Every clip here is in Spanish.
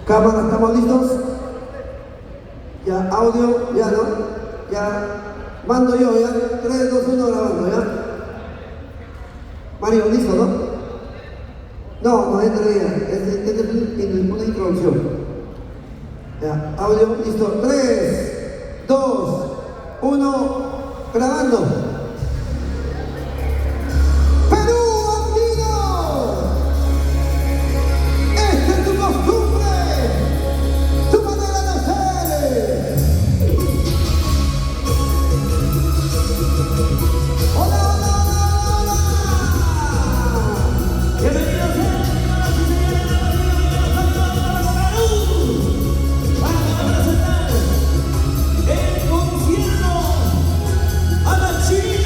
Cámara, ¿estamos listos? Ya, audio, ya, ¿no? Ya, mando yo, ya. 3, 2, 1, grabando, ¿ya? Mario, ¿listo, no? No entra ya. Es una introducción. Ya, audio, listo. 3, 2, 1, grabando. El concierto a la chica.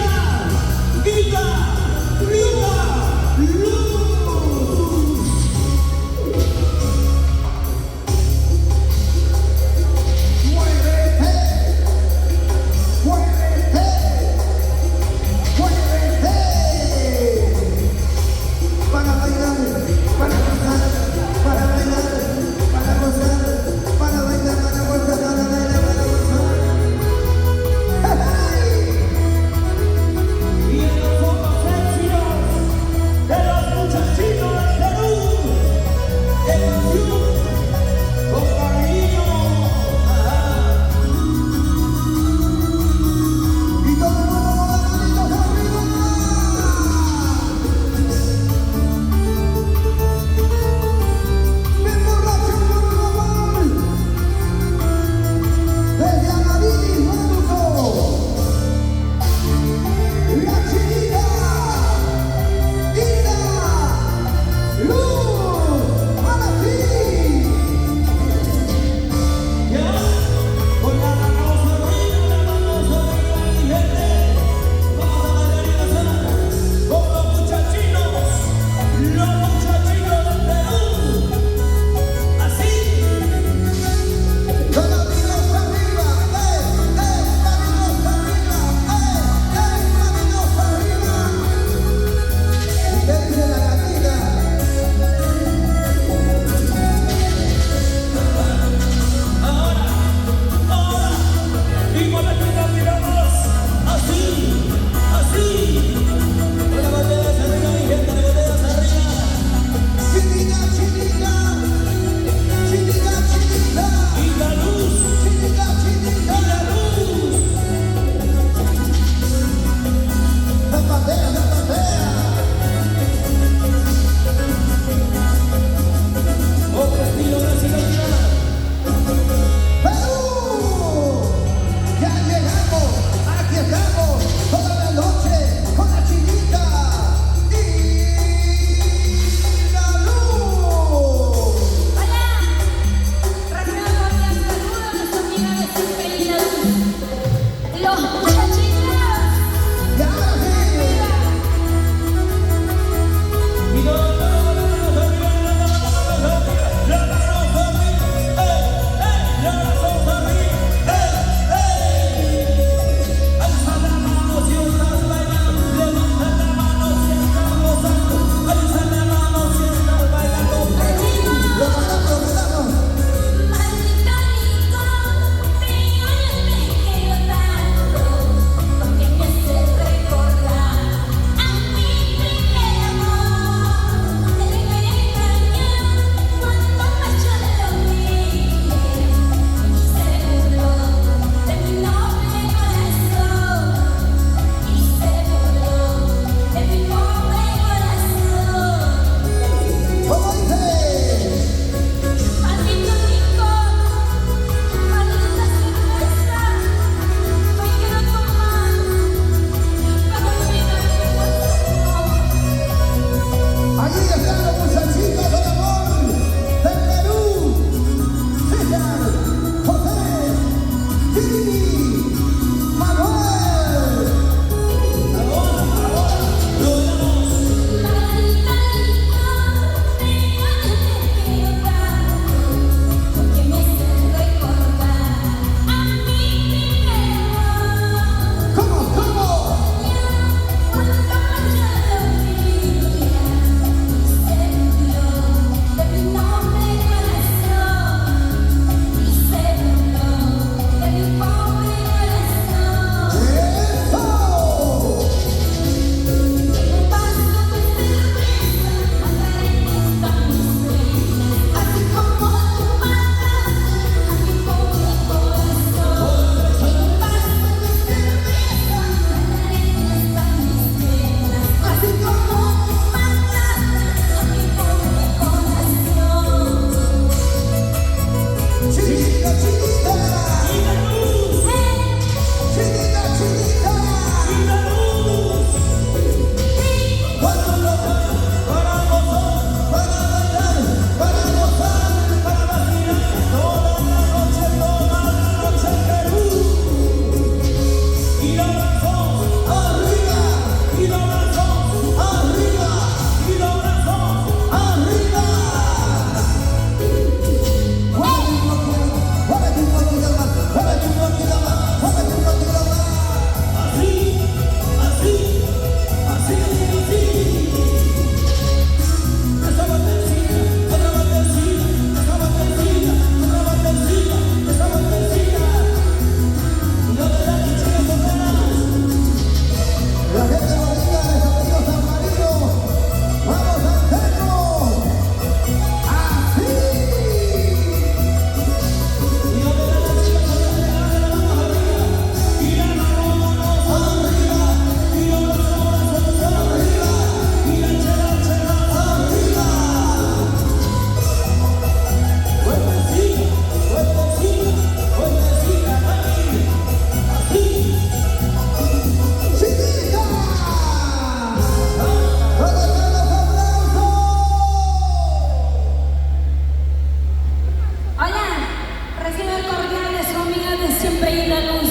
siempre ir la luz.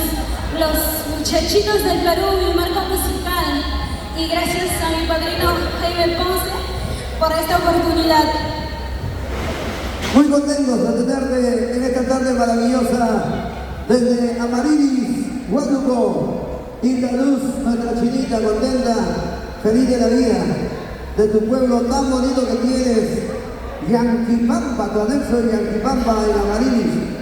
Los muchachitos del Perú, mi marca musical. Y gracias a mi padrino Jaime Ponce por esta oportunidad. Muy contentos de tenerte en esta tarde maravillosa desde Amarilllis, Huánuco, Isla Luz, nuestra chinita contenta, feliz de la vida, de tu pueblo tan bonito que tienes, Yanquipampa, tu anexo de Yanquipampa en Amarilllis.